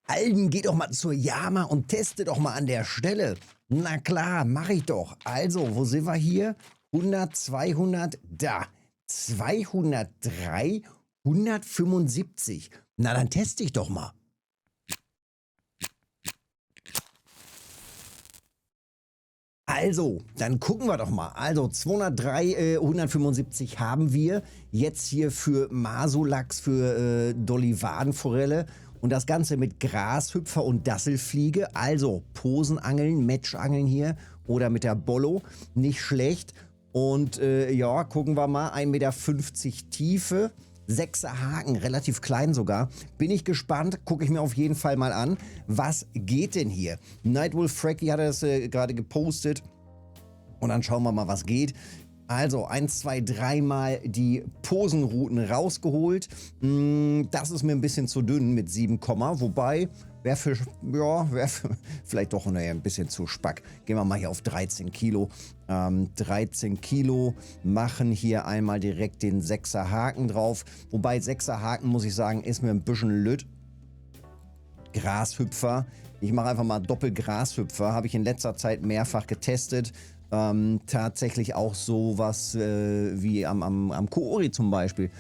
Alden, geh doch mal zur Yama und teste doch mal an der Stelle. Na klar, mach ich doch. Also, wo sind wir hier? 100, 200, da. 203, 175. Na, dann teste ich doch mal. Also, dann gucken wir doch mal. Also 203, 175 haben wir jetzt hier für Masulachs, für Dolly-Wadenforelle und das Ganze mit Grashüpfer und Dasselfliege. Also Posenangeln, Matchangeln hier oder mit der Bollo. Nicht schlecht. Und ja, gucken wir mal. 1,50 Meter Tiefe. 6er Haken, relativ klein sogar. Bin ich gespannt, gucke ich mir auf jeden Fall mal an. Was geht denn hier? Nightwolf Fracky hat das gerade gepostet. Und dann schauen wir mal, was geht. Also 1, 2, 3 Mal die Posenrouten rausgeholt. Das ist mir ein bisschen zu dünn mit 7, wobei wäre für, ja, vielleicht doch ein bisschen zu spack. Gehen wir mal hier auf 13 Kilo. 13 Kilo, machen hier einmal direkt den 6er Haken drauf. Wobei 6er Haken, muss ich sagen, ist mir ein bisschen lütt. Grashüpfer. Ich mache einfach mal Doppelgrashüpfer. Habe ich in letzter Zeit mehrfach getestet. Tatsächlich auch sowas wie am Koori zum Beispiel.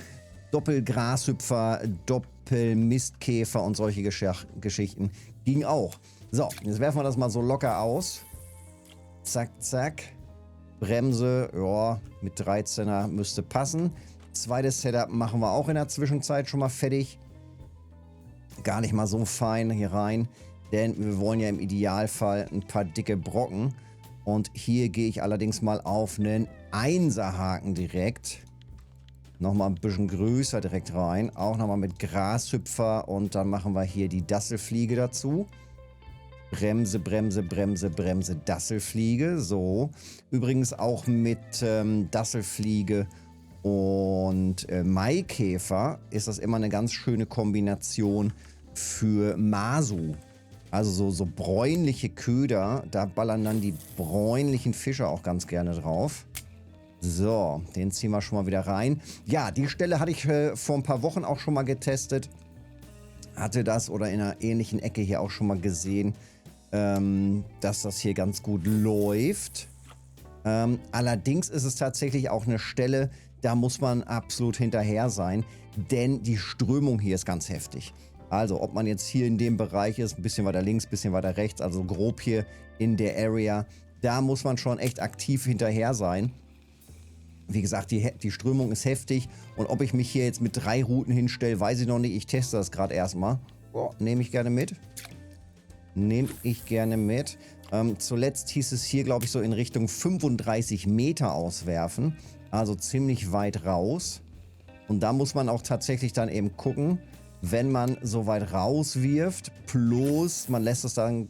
Doppelgrashüpfer, Doppelmistkäfer und solche Geschichten ging auch. So, jetzt werfen wir das mal so locker aus. Zack, zack. Bremse, ja, mit 13er müsste passen. Zweites Setup machen wir auch in der Zwischenzeit schon mal fertig. Gar nicht mal so fein hier rein, denn wir wollen ja im Idealfall ein paar dicke Brocken. Und hier gehe ich allerdings mal auf einen 1er Haken direkt. Nochmal ein bisschen größer direkt rein. Auch nochmal mit Grashüpfer und dann machen wir hier die Dasselfliege dazu. Bremse, Bremse, Bremse, Bremse, Dasselfliege. So. Übrigens auch mit Dasselfliege und Maikäfer ist das immer eine ganz schöne Kombination für Masu. Also so bräunliche Köder, da ballern dann die bräunlichen Fische auch ganz gerne drauf. So, den ziehen wir schon mal wieder rein. Ja, die Stelle hatte ich vor ein paar Wochen auch schon mal getestet. Hatte das oder in einer ähnlichen Ecke hier auch schon mal gesehen, dass das hier ganz gut läuft. Allerdings ist es tatsächlich auch eine Stelle, da muss man absolut hinterher sein, denn die Strömung hier ist ganz heftig. Also, ob man jetzt hier in dem Bereich ist, ein bisschen weiter links, ein bisschen weiter rechts, also grob hier in der Area, da muss man schon echt aktiv hinterher sein. Wie gesagt, die Strömung ist heftig und ob ich mich hier jetzt mit 3 Routen hinstelle, weiß ich noch nicht. Ich teste das gerade erstmal. Oh, nehme ich gerne mit. Nehme ich gerne mit. Zuletzt hieß es hier, glaube ich, so in Richtung 35 Meter auswerfen. Also ziemlich weit raus. Und da muss man auch tatsächlich dann eben gucken, wenn man so weit rauswirft, plus man lässt es dann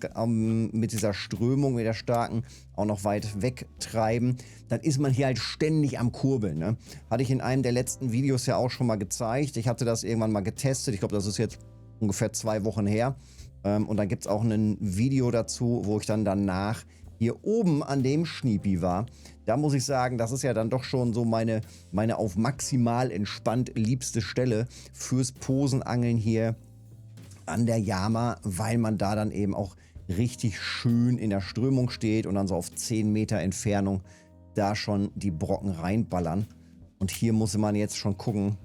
mit dieser Strömung, mit der starken, auch noch weit wegtreiben, dann ist man hier halt ständig am Kurbeln. Ne? Hatte ich in einem der letzten Videos ja auch schon mal gezeigt. Ich hatte das irgendwann mal getestet. Ich glaube, das ist jetzt ungefähr 2 Wochen her. Und dann gibt es auch ein Video dazu, wo ich dann danach hier oben an dem Schniepi war. Da muss ich sagen, das ist ja dann doch schon so meine auf maximal entspannt liebste Stelle fürs Posenangeln hier an der Yama, weil man da dann eben auch richtig schön in der Strömung steht und dann so auf 10 Meter Entfernung da schon die Brocken reinballern. Und hier muss man jetzt schon gucken,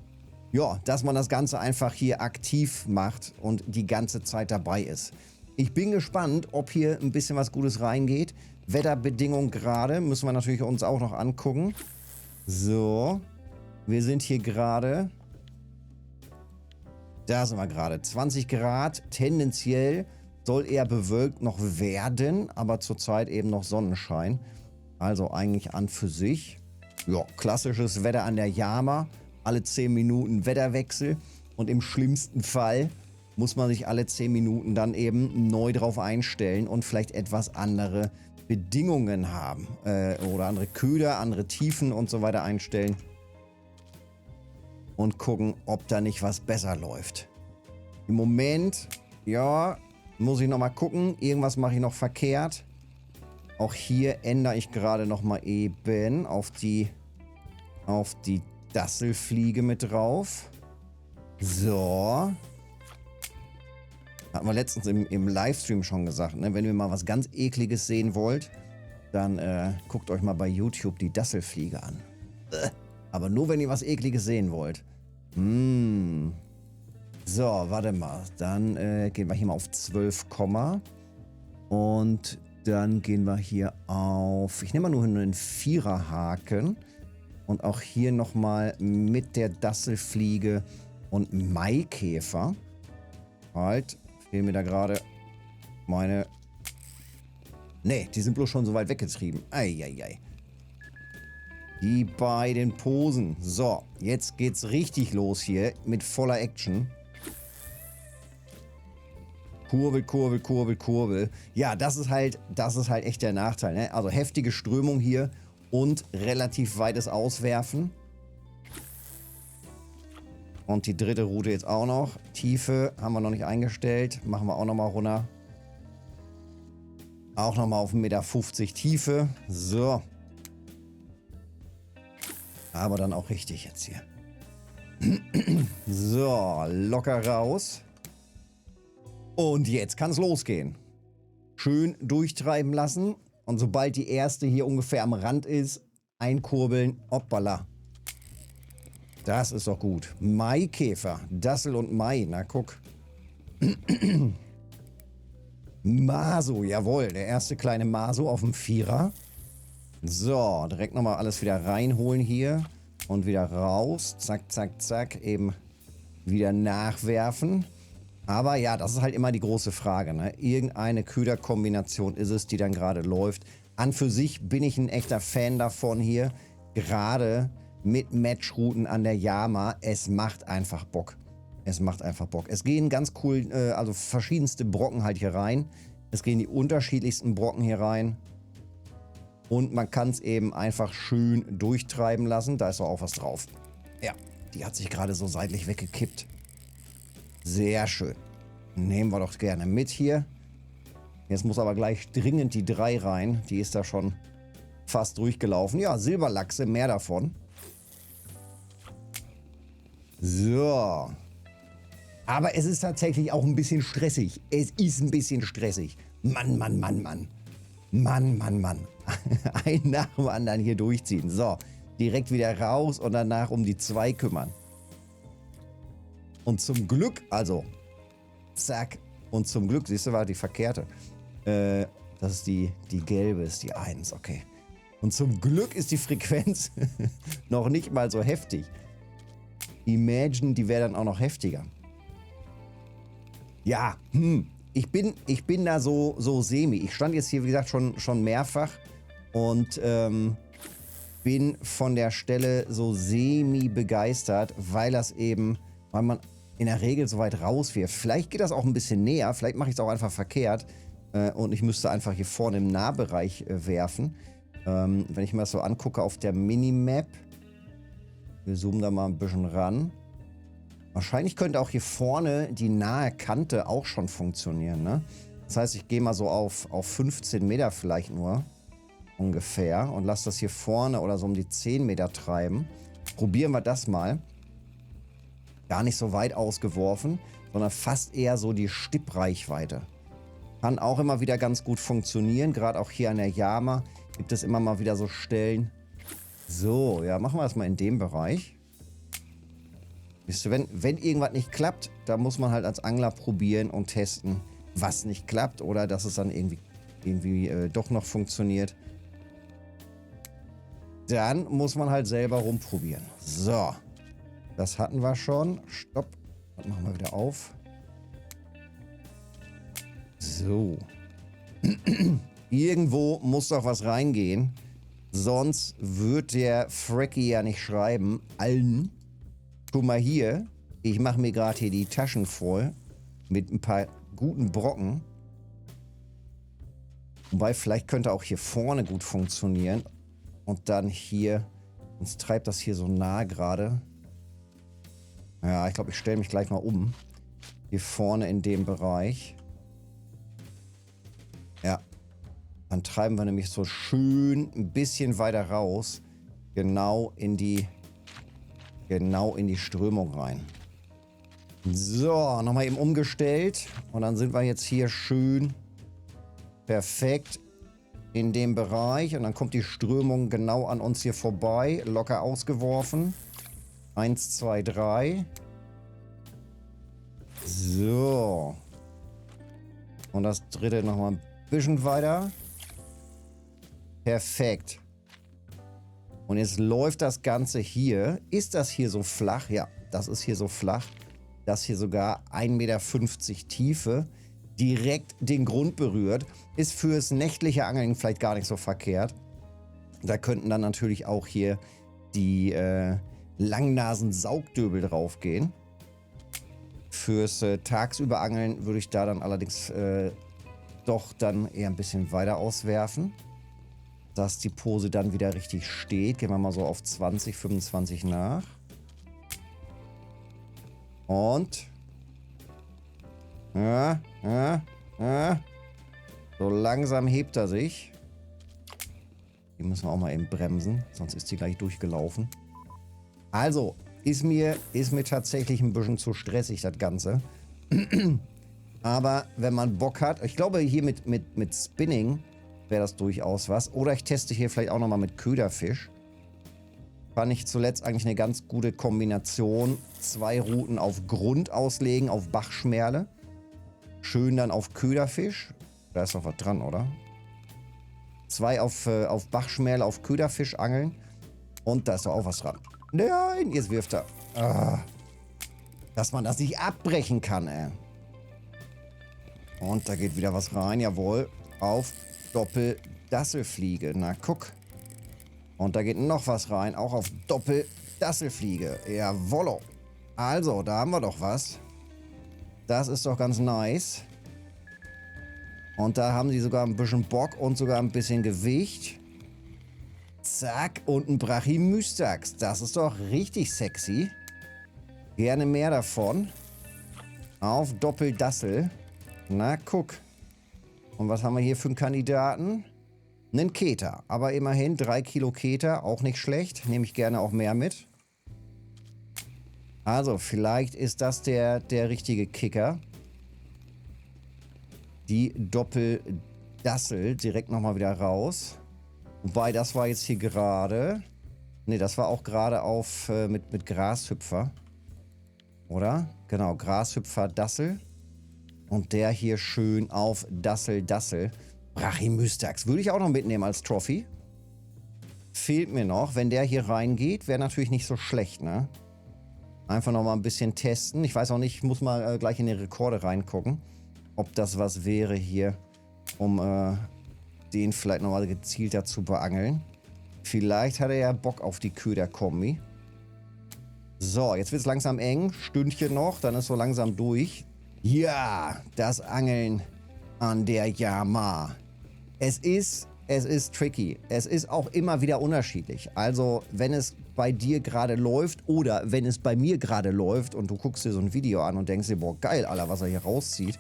ja, dass man das Ganze einfach hier aktiv macht und die ganze Zeit dabei ist. Ich bin gespannt, ob hier ein bisschen was Gutes reingeht. Wetterbedingungen gerade müssen wir natürlich uns auch noch angucken. So, wir sind hier gerade, da sind wir gerade, 20 Grad, tendenziell soll eher bewölkt noch werden, aber zurzeit eben noch Sonnenschein. Also eigentlich an für sich. Ja, klassisches Wetter an der Yama. Alle 10 Minuten Wetterwechsel und im schlimmsten Fall muss man sich alle 10 Minuten dann eben neu drauf einstellen und vielleicht etwas andere Bedingungen haben oder andere Köder, andere Tiefen und so weiter einstellen und gucken, ob da nicht was besser läuft. Im Moment, ja, muss ich nochmal gucken, irgendwas mache ich noch verkehrt. Auch hier ändere ich gerade nochmal eben auf die Dasselfliege mit drauf. So. Hatten wir letztens im Livestream schon gesagt, ne? Wenn ihr mal was ganz Ekliges sehen wollt, dann guckt euch mal bei YouTube die Dasselfliege an. Aber nur, wenn ihr was Ekliges sehen wollt. So, warte mal. Dann gehen wir hier mal auf 12, und dann gehen wir hier auf... Ich nehme mal nur einen Viererhaken. Und auch hier nochmal mit der Dasselfliege und Maikäfer. Halt, fehlen mir da gerade meine... Ne, die sind bloß schon so weit weggetrieben. Eieiei. Die beiden Posen. So, jetzt geht's richtig los hier mit voller Action. Kurbel, Kurbel, Kurbel, Kurbel. Ja, das ist halt echt der Nachteil, ne? Also heftige Strömung hier und relativ weites Auswerfen. Und die dritte Route jetzt auch noch. Tiefe haben wir noch nicht eingestellt. Machen wir auch nochmal runter. Auch nochmal auf 1,50 Meter Tiefe. So. Aber dann auch richtig jetzt hier. So, locker raus. Und jetzt kann es losgehen. Schön durchtreiben lassen. Und sobald die erste hier ungefähr am Rand ist, einkurbeln. Hoppala. Das ist doch gut. Maikäfer. Dassel und Mai. Na, guck. Maso, jawohl. Der erste kleine Maso auf dem Vierer. So, direkt nochmal alles wieder reinholen hier. Und wieder raus. Zack, zack, zack. Eben wieder nachwerfen. Aber ja, das ist halt immer die große Frage, ne? Irgendeine Köderkombination ist es, die dann gerade läuft. An für sich bin ich ein echter Fan davon hier. Gerade mit Matchrouten an der Yama. Es macht einfach Bock. Es macht einfach Bock. Es gehen ganz cool, also verschiedenste Brocken halt hier rein. Es gehen die unterschiedlichsten Brocken hier rein. Und man kann es eben einfach schön durchtreiben lassen. Da ist doch auch was drauf. Ja, die hat sich gerade so seitlich weggekippt. Sehr schön. Nehmen wir doch gerne mit hier. Jetzt muss aber gleich dringend die 3 rein. Die ist da schon fast durchgelaufen. Ja, Silberlachse, mehr davon. So. Aber es ist tatsächlich auch ein bisschen stressig. Es ist ein bisschen stressig. Mann, Mann, Mann, Mann. Mann, Mann, Mann. Ein nach dem anderen hier durchziehen. So, direkt wieder raus und danach um die 2 kümmern. Und zum Glück, also, zack. Und zum Glück, siehst du, war die verkehrte. Das ist die gelbe, ist die 1, okay. Und zum Glück ist die Frequenz noch nicht mal so heftig. Imagine, die wäre dann auch noch heftiger. Ja, ich bin da so semi. Ich stand jetzt hier, wie gesagt, schon mehrfach und bin von der Stelle so semi begeistert, weil man in der Regel so weit rauswirft. Vielleicht geht das auch ein bisschen näher, vielleicht mache ich es auch einfach verkehrt und ich müsste einfach hier vorne im Nahbereich werfen. Wenn ich mir das so angucke auf der Minimap, wir zoomen da mal ein bisschen ran. Wahrscheinlich könnte auch hier vorne die nahe Kante auch schon funktionieren, ne? Das heißt, ich gehe mal so auf 15 Meter vielleicht nur ungefähr und lasse das hier vorne oder so um die 10 Meter treiben. Probieren wir das mal. Gar nicht so weit ausgeworfen, sondern fast eher so die Stippreichweite. Kann auch immer wieder ganz gut funktionieren. Gerade auch hier an der Yama gibt es immer mal wieder so Stellen. So, ja, machen wir das mal in dem Bereich. Wisst ihr, wenn irgendwas nicht klappt, da muss man halt als Angler probieren und testen, was nicht klappt oder dass es dann irgendwie doch noch funktioniert. Dann muss man halt selber rumprobieren. So, das hatten wir schon. Stopp, das machen wir wieder auf. So. Irgendwo muss doch was reingehen. Sonst wird der Fracky ja nicht schreiben. Allen. Guck mal hier. Ich mache mir gerade hier die Taschen voll. Mit ein paar guten Brocken. Wobei, vielleicht könnte auch hier vorne gut funktionieren. Und dann hier. Uns treibt das hier so nah gerade. Ja, ich glaube, ich stelle mich gleich mal um. Hier vorne in dem Bereich. Ja. Dann treiben wir nämlich so schön ein bisschen weiter raus. Genau in die Strömung rein. So, nochmal eben umgestellt. Und dann sind wir jetzt hier schön perfekt in dem Bereich. Und dann kommt die Strömung genau an uns hier vorbei. Locker ausgeworfen. 1, 2, 3. So. Und das dritte nochmal ein bisschen weiter. Perfekt. Und jetzt läuft das Ganze hier. Ist das hier so flach? Ja, das ist hier so flach. Das hier sogar 1,50 Meter Tiefe direkt den Grund berührt. Ist fürs nächtliche Angeln vielleicht gar nicht so verkehrt. Da könnten dann natürlich auch hier die Langnasen-Saugdöbel draufgehen. Fürs tagsüber Angeln würde ich da dann allerdings doch dann eher ein bisschen weiter auswerfen. Dass die Pose dann wieder richtig steht. Gehen wir mal so auf 20, 25 nach. Und. So langsam hebt er sich. Die müssen wir auch mal eben bremsen, sonst ist die gleich durchgelaufen. Also, ist mir tatsächlich ein bisschen zu stressig, das Ganze. Aber wenn man Bock hat, ich glaube hier mit Spinning wäre das durchaus was. Oder ich teste hier vielleicht auch nochmal mit Köderfisch. Fand ich zuletzt eigentlich eine ganz gute Kombination. 2 Routen auf Grund auslegen, auf Bachschmerle. Schön dann auf Köderfisch. Da ist doch was dran, oder? 2 auf Bachschmerle, auf Köderfisch angeln. Und da ist doch auch was dran. Nein, jetzt wirft er. Ah, dass man das nicht abbrechen kann, ey. Und da geht wieder was rein, jawohl. Auf Doppeldasselfliege. Na, guck. Und da geht noch was rein, auch auf Doppeldasselfliege. Jawollo. Also, da haben wir doch was. Das ist doch ganz nice. Und da haben sie sogar ein bisschen Bock und sogar ein bisschen Gewicht. Zack, und ein Brachymystax. Das ist doch richtig sexy. Gerne mehr davon. Auf Doppeldassel. Na, guck. Und was haben wir hier für einen Kandidaten? Einen Keter. Aber immerhin 3 Kilo Keter. Auch nicht schlecht. Nehme ich gerne auch mehr mit. Also, vielleicht ist das der richtige Kicker. Die Doppeldassel direkt nochmal wieder raus. Wobei, das war jetzt hier gerade. Ne, das war auch gerade auf mit Grashüpfer. Oder? Genau, Grashüpfer Dassel. Und der hier schön auf Dassel. Brachymystax. Würde ich auch noch mitnehmen als Trophy. Fehlt mir noch. Wenn der hier reingeht, wäre natürlich nicht so schlecht, ne? Einfach noch mal ein bisschen testen. Ich weiß auch nicht, ich muss mal gleich in die Rekorde reingucken, ob das was wäre hier, um den vielleicht noch mal gezielter zu beangeln. Vielleicht hat er ja Bock auf die Köderkombi. So, jetzt wird es langsam eng. Stündchen noch, dann ist so langsam durch. Ja, das Angeln an der Yama. Es ist tricky. Es ist auch immer wieder unterschiedlich. Also, wenn es bei dir gerade läuft oder wenn es bei mir gerade läuft und du guckst dir so ein Video an und denkst dir, boah, geil, Alter, was er hier rauszieht.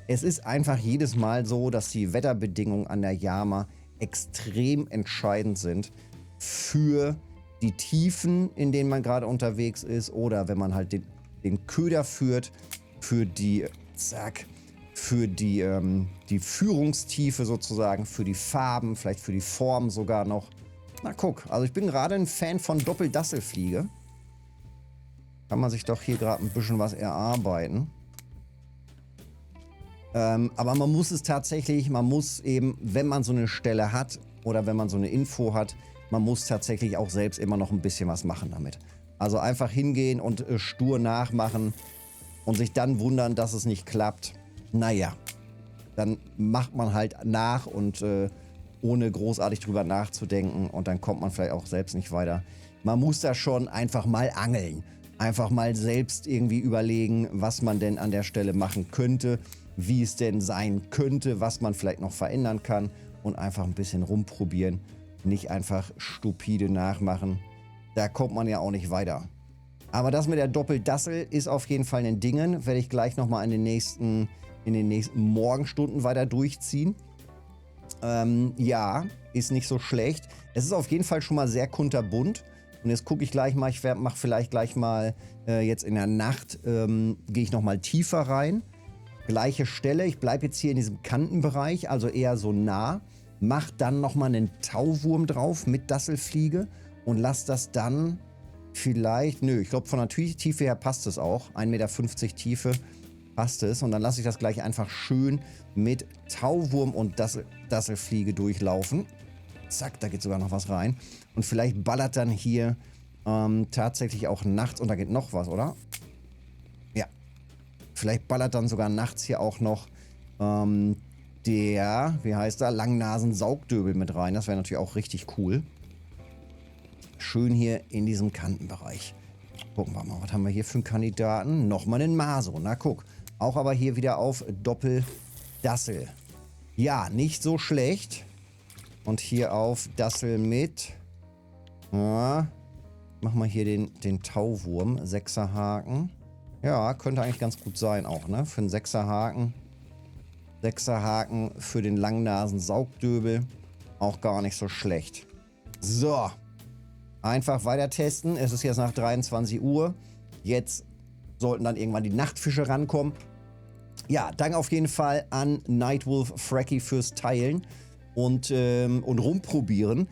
Es ist einfach jedes Mal so, dass die Wetterbedingungen an der Yama extrem entscheidend sind für die Tiefen, in denen man gerade unterwegs ist oder wenn man halt den Köder führt, für die, die Führungstiefe sozusagen, für die Farben, vielleicht für die Form sogar noch. Na guck, also ich bin gerade ein Fan von Doppeldasselfliege. Kann man sich doch hier gerade ein bisschen was erarbeiten. Aber man muss es tatsächlich, man muss eben, wenn man so eine Stelle hat oder wenn man so eine Info hat, man muss tatsächlich auch selbst immer noch ein bisschen was machen damit. Also einfach hingehen und stur nachmachen und sich dann wundern, dass es nicht klappt. Naja, dann macht man halt nach und ohne großartig drüber nachzudenken und dann kommt man vielleicht auch selbst nicht weiter. Man muss da schon einfach mal angeln. Einfach mal selbst irgendwie überlegen, was man denn an der Stelle machen könnte, wie es denn sein könnte, was man vielleicht noch verändern kann und einfach ein bisschen rumprobieren. Nicht einfach stupide nachmachen. Da kommt man ja auch nicht weiter. Aber das mit der Doppeldassel ist auf jeden Fall ein Dingen. Werde ich gleich nochmal in den nächsten Morgenstunden weiter durchziehen. Ja, ist nicht so schlecht. Es ist auf jeden Fall schon mal sehr kunterbunt. Und jetzt gucke ich gleich mal, ich mache vielleicht gleich mal jetzt in der Nacht, gehe ich nochmal tiefer rein. Gleiche Stelle, ich bleibe jetzt hier in diesem Kantenbereich, also eher so nah. Mach dann nochmal einen Tauwurm drauf mit Dasselfliege und lass das dann vielleicht, nö, ich glaube von der Tiefe her passt es auch. 1,50 Meter Tiefe passt es. Und dann lasse ich das gleich einfach schön mit Tauwurm und Dasselfliege durchlaufen. Zack, da geht sogar noch was rein. Und vielleicht ballert dann hier tatsächlich auch nachts, und da geht noch was, oder? Ja. Vielleicht ballert dann sogar nachts hier auch noch der, wie heißt er, Langnasen-Saugdöbel mit rein. Das wäre natürlich auch richtig cool. Schön hier in diesem Kantenbereich. Gucken wir mal, was haben wir hier für einen Kandidaten? Nochmal einen Maso. Na guck. Auch aber hier wieder auf Doppeldassel. Ja, nicht so schlecht. Und hier auf Dassel mit. Ja, machen wir hier den Tauwurm. 6er Haken. Ja, könnte eigentlich ganz gut sein auch, ne? Für einen 6er Haken. 6er Haken für den Langnasen-Saugdöbel. Auch gar nicht so schlecht. So. Einfach weiter testen. Es ist jetzt nach 23 Uhr. Jetzt sollten dann irgendwann die Nachtfische rankommen. Ja, danke auf jeden Fall an Nightwolf Fracky fürs Teilen und rumprobieren.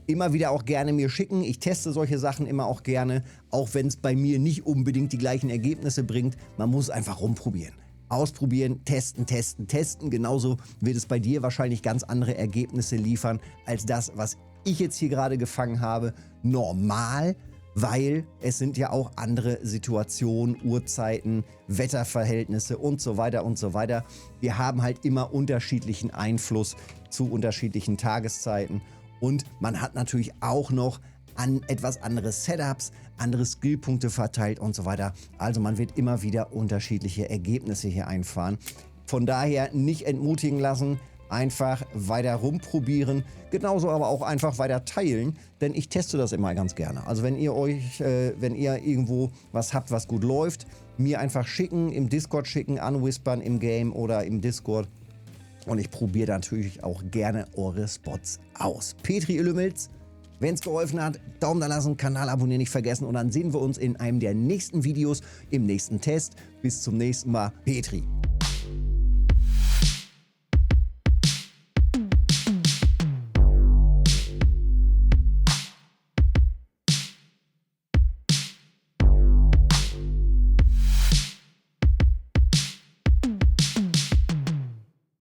Immer wieder auch gerne mir schicken. Ich teste solche Sachen immer auch gerne, auch wenn es bei mir nicht unbedingt die gleichen Ergebnisse bringt. Man muss einfach rumprobieren. Ausprobieren, testen, testen, testen. Genauso wird es bei dir wahrscheinlich ganz andere Ergebnisse liefern, als das, was ich jetzt hier gerade gefangen habe. Normal, weil es sind ja auch andere Situationen, Uhrzeiten, Wetterverhältnisse und so weiter und so weiter. Wir haben halt immer unterschiedlichen Einfluss zu unterschiedlichen Tageszeiten. Und man hat natürlich auch noch an etwas andere Setups, andere Skillpunkte verteilt und so weiter. Also man wird immer wieder unterschiedliche Ergebnisse hier einfahren. Von daher nicht entmutigen lassen, einfach weiter rumprobieren. Genauso aber auch einfach weiter teilen, denn ich teste das immer ganz gerne. Also wenn ihr irgendwo was habt, was gut läuft, mir einfach schicken, im Discord schicken, anwispern im Game oder im Discord. Und ich probiere natürlich auch gerne eure Spots aus. Petri Illumils, wenn es geholfen hat, Daumen da lassen, Kanal abonnieren nicht vergessen. Und dann sehen wir uns in einem der nächsten Videos, im nächsten Test. Bis zum nächsten Mal. Petri.